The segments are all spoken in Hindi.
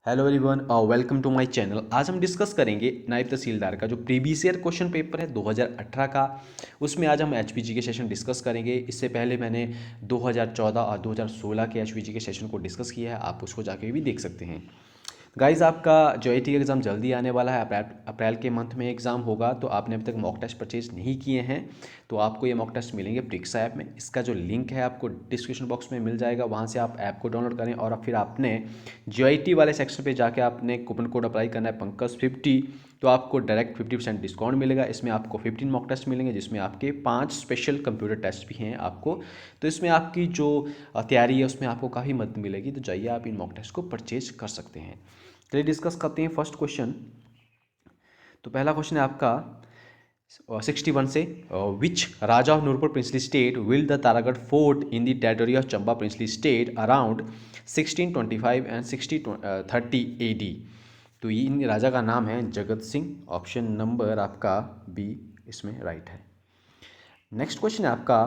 Hello everyone, welcome to my channel. आज हम डिस्कस करेंगे नायब तहसीलदार का जो प्रीवियस ईयर क्वेश्चन पेपर है 2018 का। उसमें आज हम एचपीजी के सेशन डिस्कस करेंगे। इससे पहले मैंने 2014 और 2016 के एचपीजी के सेशन को डिस्कस किया है, आप उसको जाके भी देख सकते हैं। गाइज़, आपका जो आईटी एग्ज़ाम जल्दी आने वाला है, अप्रैल के मंथ में एग्ज़ाम होगा। तो आपने अभी तक मॉक टेस्ट परचेज नहीं किए हैं तो आपको ये मॉक टेस्ट मिलेंगे प्रिक्सा ऐप में। इसका जो लिंक है आपको डिस्क्रिप्शन बॉक्स में मिल जाएगा, वहाँ से आप ऐप को डाउनलोड करें और फिर आपने जो वाले सेक्शन पे जाके आपने कूपन कोड अप्लाई करना है पंकज50। तो आपको डायरेक्ट 50% डिस्काउंट मिलेगा। इसमें आपको 15 मॉक टेस्ट मिलेंगे, जिसमें आपके 5 स्पेशल कंप्यूटर टेस्ट भी हैं आपको। तो इसमें आपकी जो तैयारी है उसमें आपको काफ़ी मदद मिलेगी। तो जाइए आप इन मॉक टेस्ट को परचेज कर सकते हैं। चलिए डिस्कस करते हैं फर्स्ट क्वेश्चन। तो पहला क्वेश्चन है आपका 61 से, which Raja of Nurpur princely state will the Taragarh fort in the territory of Chamba princely state around 1625 and 1630 AD। तो ये इन राजा का नाम है जगत सिंह। ऑप्शन नंबर आपका बी इसमें राइट है। नेक्स्ट क्वेश्चन है आपका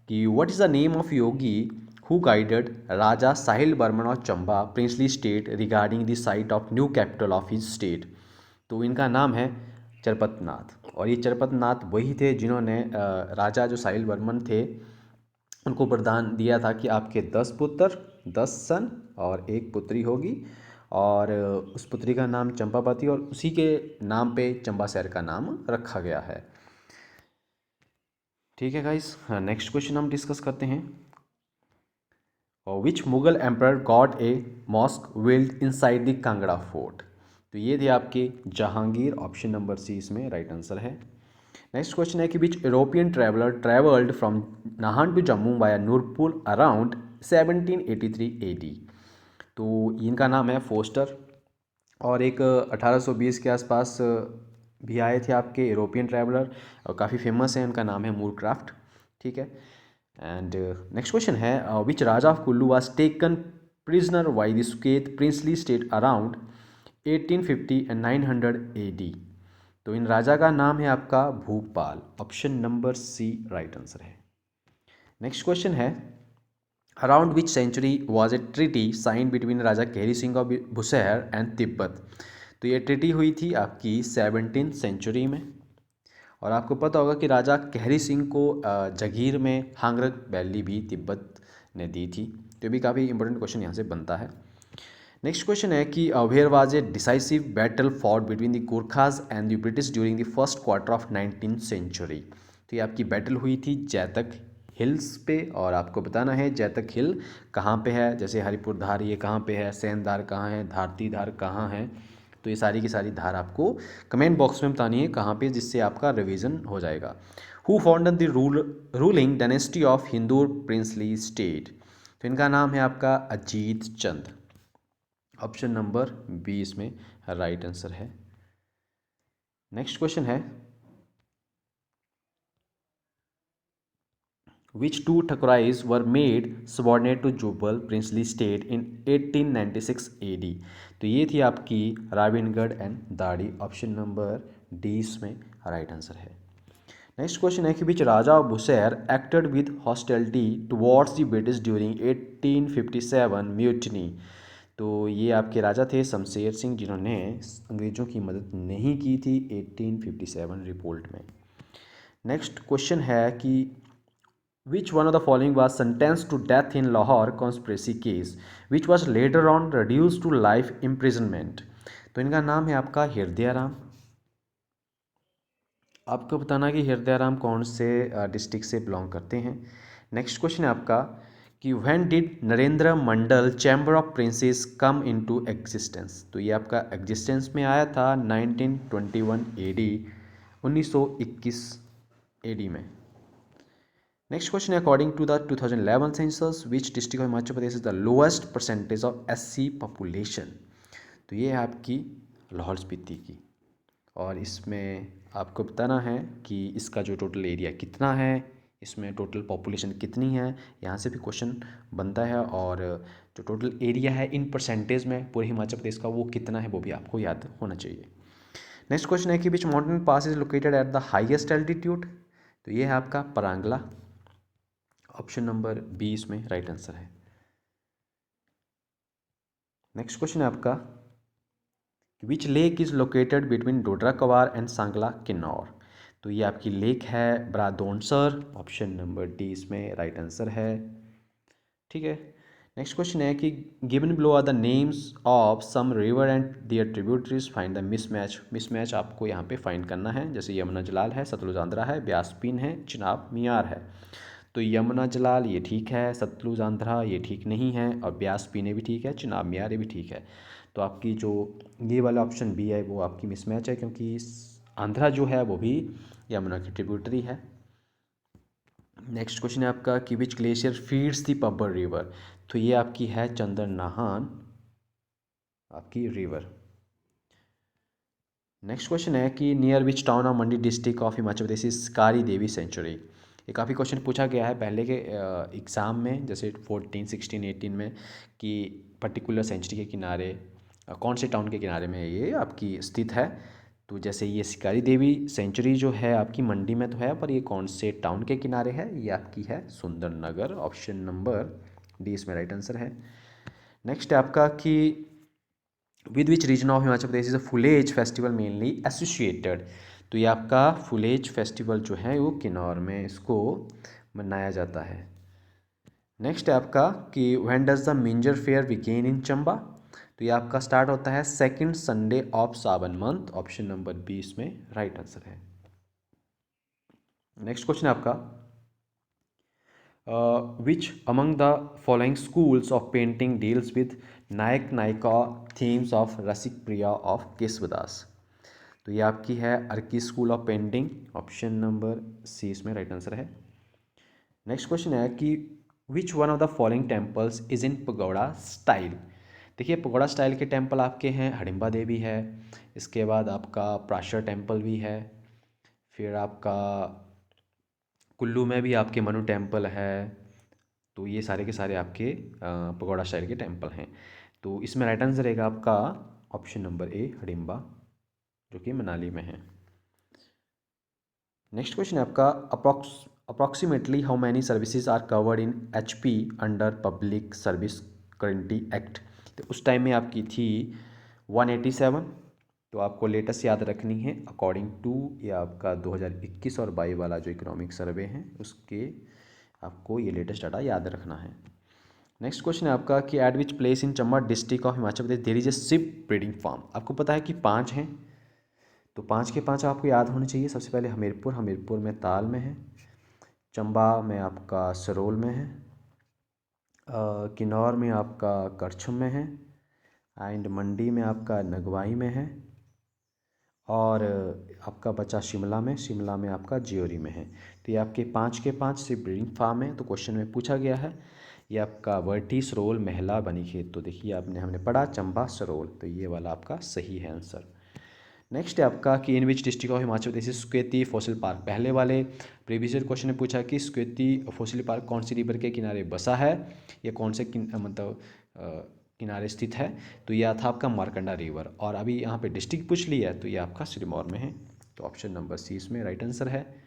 कि what is the name of yogi who guided Raja Sahil Barman of Chamba princely state regarding the site of new capital of his state. तो इनका नाम है चरपतनाथ। और ये चरपतनाथ वही थे जिन्होंने राजा जो साहिल बर्मन थे उनको वरदान दिया था कि आपके 10 पुत्र, 10 सन और एक पुत्री होगी। और उस पुत्री का नाम चंपावती, और उसी के नाम पे चंबा शहर का नाम रखा गया है। ठीक है गाइस, नेक्स्ट क्वेश्चन हम डिस्कस करते हैं। Which Mughal emperor got a mosque built inside the Kangra fort. तो ये थे आपके जहांगीर। ऑप्शन नंबर सी इसमें राइट आंसर है। नेक्स्ट क्वेश्चन है कि which European traveller travelled from Nahan to Jammu via Nurpur around 1783 AD। तो इनका नाम है फोस्टर। और एक 1820 के आसपास भी आए थे आपके यूरोपियन ट्रैवलर, और काफ़ी फेमस है। उनका नाम है मूरक्राफ्ट। ठीक है। एंड नेक्स्ट क्वेश्चन है which Raja of Kullu was taken prisoner by the Suket princely state around 1850 and 900 AD। तो इन राजा का नाम है आपका Bhupal. Option number C right answer है। नेक्स्ट क्वेश्चन है around which century was a treaty sign between Raja Kehri Singh of Bushahr and Tibet. तो ये ट्रिटी हुई थी आपकी 17th सेंचुरी में। और आपको पता होगा कि राजा केहरी सिंह को जगीर में हांगरक वैली भी तिब्बत ने दी थी। तो ये भी काफ़ी इंपॉर्टेंट क्वेश्चन यहाँ से बनता है। नेक्स्ट क्वेश्चन है कि where was a decisive battle fought between the Gorkhas and the British during the first quarter of 19th century. तो ये आपकी बैटल हुई थी जैतक हिल्स पे। और आपको बताना है जैतक हिल कहाँ पे है, जैसे हरिपुर धार ये कहाँ पे है, सेंधार कहाँ है, धारती धार कहाँ है। तो ये सारी की सारी धार आपको कमेंट बॉक्स में बतानी है कहाँ पे, जिससे आपका रिवीजन हो जाएगा। Who founded the ruling dynasty of Hindur princely state. तो इनका नाम है आपका Ajit Chand. Option number B इसमें राइट आंसर है। नेक्स्ट क्वेश्चन है which two Thakurais were made subordinate to Jubbal princely state in 1896 AD। तो ये थी आपकी Ravingarh and Dadhi. Option number D इसमें राइट आंसर है। नेक्स्ट क्वेश्चन है कि which Raja of Bushahr acted with hostility towards the British during 1857 mutiny. तो ये आपके राजा थे शमशेर सिंह, जिन्होंने अंग्रेज़ों की मदद नहीं की थी 1857 रिपोर्ट में। नेक्स्ट क्वेश्चन है कि which one of the following was sentence to death in Lahore conspiracy case which was later on reduce to life imprisonment. तो इनका नाम है आपका हृदय राम। आपको बताना कि हृदय राम कौन से डिस्ट्रिक्ट से बिलोंग करते हैं। नेक्स्ट क्वेश्चन है आपका कि when did Narendra Mandal chamber of princess come into existence. तो ये आपका एग्जिस्टेंस में आया था 1921 AD, 1921 AD में। नेक्स्ट क्वेश्चन है according to the 2011 census which district of Himachal Pradesh is the lowest percentage of SC population. तो ये है आपकी लाहौल स्पीति की। और इसमें आपको बताना है कि इसका जो टोटल एरिया कितना है, इसमें टोटल पॉपुलेशन कितनी है। यहाँ से भी क्वेश्चन बनता है। और जो टोटल एरिया है इन परसेंटेज में पूरे हिमाचल प्रदेश का वो कितना है वो भी आपको याद होना चाहिए। नेक्स्ट क्वेश्चन है कि which mountain pass is located at the highest altitude. तो ये है आपका परांगला। ऑप्शन नंबर बी इसमें राइट आंसर है। नेक्स्ट क्वेश्चन है आपका which lake is located between Dodra Kwar and Sangla Kinnaur. तो ये आपकी लेक है ब्रादोनसर, ऑप्शन नंबर डी इसमें राइट आंसर है। ठीक है, नेक्स्ट क्वेश्चन है कि given below are the names of some river and their tributaries, find the mismatch. Mismatch आपको यहाँ पे फाइंड करना है, जैसे यमुना जलाल है, सतलुज आंध्रा है, ब्यासपीन है, चिनाब मियार है। तो यमुना जलाल ये ठीक है, सतलुज आंध्रा ये ठीक नहीं है, और ब्यास पीने भी ठीक है, चिनाब मियार ये भी ठीक है। तो आपकी जो ये वाला ऑप्शन बी है वो आपकी मिसमैच है, क्योंकि आंध्रा जो है वो भी यमुना की ट्रिब्यूटरी है। नेक्स्ट क्वेश्चन है आपका कि which glacier feeds the Pabbar river. तो ये आपकी है चंदन नाहन आपकी रिवर। नेक्स्ट क्वेश्चन है कि near which town of Mandi district of Himachal Pradesh is कारी देवी सेंचुरी। ये काफ़ी क्वेश्चन पूछा गया है पहले के एग्ज़ाम में, जैसे 14, 16, 18 में, कि पर्टिकुलर सेंचुरी के किनारे कौन से टाउन के किनारे में ये आपकी स्थित है। तो जैसे ये सिकारी देवी सेंचुरी जो है आपकी मंडी में तो है, पर ये कौन से टाउन के किनारे है, ये आपकी है सुंदरनगर, ऑप्शन नंबर डी इसमें राइट आंसर है। नेक्स्ट है आपका कि with which region of Himachal Pradesh is a Phulaich festival mainly associated. तो ये आपका फुलेज फेस्टिवल जो है वो किन्नौर में इसको मनाया जाता है। नेक्स्ट है आपका कि when does the Minjar fair begin in Chamba. तो ये आपका स्टार्ट होता है second Sunday of Sawan month, option number B इसमें राइट आंसर है। नेक्स्ट क्वेश्चन है आपका which among the following schools of painting deals with Nayak Nayika themes of Rasik Priya of Keshavdas. तो ये आपकी है Arki school of painting, option number C इसमें राइट आंसर है। नेक्स्ट क्वेश्चन है कि which one of the following temples is in pagoda style. देखिए पगोड़ा स्टाइल के टेम्पल आपके हैं हडिम्बा देवी है, इसके बाद आपका प्राशर टेम्पल भी है, फिर आपका कुल्लू में भी आपके मनु टेम्पल है। तो ये सारे के सारे आपके पगोड़ा स्टाइल के टेम्पल हैं। तो इसमें राइट आंसर रहेगा आपका ऑप्शन नंबर ए हडिम्बा, जो कि मनाली में है। नेक्स्ट क्वेश्चन है आपका approximately how many services are covered in HP under public service guarantee act. तो उस टाइम में आपकी थी 187। तो आपको लेटेस्ट याद रखनी है अकॉर्डिंग टू ये आपका 2021 और 22 वाला जो इकोनॉमिक सर्वे है उसके आपको ये लेटेस्ट डाटा याद रखना है। नेक्स्ट क्वेश्चन है आपका कि at which place in Chamba district of Himachal Pradesh there is a sheep breeding farm. आपको पता है कि 5 हैं, तो 5 के 5 आपको याद होने चाहिए। सबसे पहले हमीरपुर, हमीरपुर में ताल में है, चंबा में आपका सरोल में है, किन्नौर में आपका करछम में है, एंड मंडी में आपका नगवाई में है, और आपका बचा शिमला में, शिमला में आपका ज्योरी में है। तो ये आपके 5 के 5 सिर्फ ब्रीडिंग फार्म है। तो क्वेश्चन में पूछा गया है ये आपका वर्टी, सरोल, महला, बनीखेत। तो देखिए हमने पढ़ा चंबा सरोल, तो ये वाला आपका सही है आंसर। नेक्स्ट है आपका कि in which district of Himachal Pradesh Suketi fossil park. पहले वाले प्रीवियस क्वेश्चन में पूछा कि स्क्वेती फॉसिल पार्क कौन सी रिवर के किनारे बसा है, या कौन से मतलब किनारे स्थित है। तो यह था आपका मारकंडा रिवर, और अभी यहाँ पे डिस्ट्रिक्ट पूछ लिया है तो ये आपका सिरमौर में है। तो ऑप्शन नंबर सी इसमें राइट आंसर है।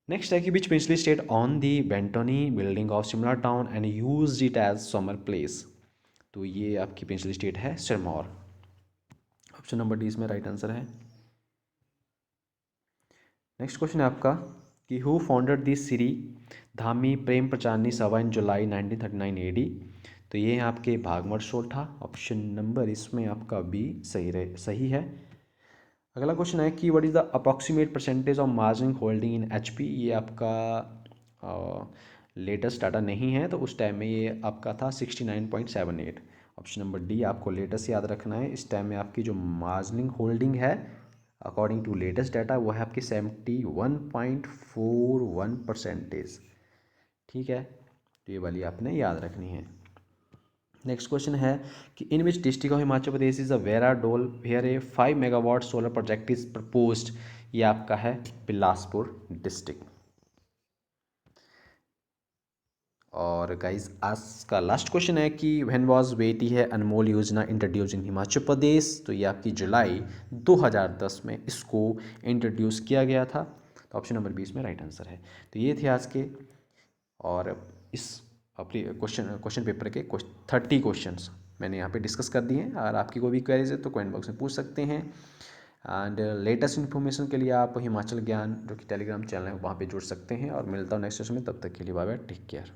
नेक्स्ट है कि which princely state on the Bantony building of Shimla town and use it as summer place. तो ये आपकी प्रिंसली स्टेट है सिरमौर, ऑप्शन नंबर डी इसमें राइट आंसर है। नेक्स्ट क्वेश्चन है आपका कि who founded the Shri Dhami Prem Pracharni Sabha in July 1939 AD। तो ये है आपके भागमठ सोठा, ऑप्शन नंबर इसमें आपका बी सही है। अगला क्वेश्चन है कि what is the approximate percentage of margin holding in HP। ये आपका लेटेस्ट डाटा नहीं है, तो उस टाइम में ये आपका था 69.78। ऑप्शन नंबर डी आपको लेटेस्ट याद रखना है। इस टाइम में आपकी जो मार्जिनिंग होल्डिंग है अकॉर्डिंग टू लेटेस्ट डाटा वो है आपकी 71.41%। ठीक है, तो ये वाली आपने याद रखनी है। नेक्स्ट क्वेश्चन है कि in which district of Himachal Pradesh is a वेरा डोल where a 5 megawatt solar project is proposed. ये आपका है बिलासपुर डिस्ट्रिक्ट। और गाइज आज का लास्ट क्वेश्चन है कि व्हेन वाज वेटी है अनमोल योजना इंट्रोड्यूस इन हिमाचल प्रदेश। तो ये आपकी जुलाई 2010 में इसको इंट्रोड्यूस किया गया था। तो ऑप्शन नंबर 20 में राइट आंसर है। तो ये थे आज के, और इस अपनी क्वेश्चन पेपर के 30 क्वेश्चंस। मैंने यहाँ पे डिस्कस कर दी हैं। अगर आपकी कोई भी क्वेरीज है तो कमेंट बॉक्स में पूछ सकते हैं। एंड लेटेस्ट इन्फॉर्मेशन के लिए आप हिमाचल ज्ञान जो कि टेलीग्राम चैनल है वहाँ पे जुड़ सकते हैं। और मिलता हूँ नेक्स्ट सेशन में, तब तक के लिए बाय बाय, टेक केयर।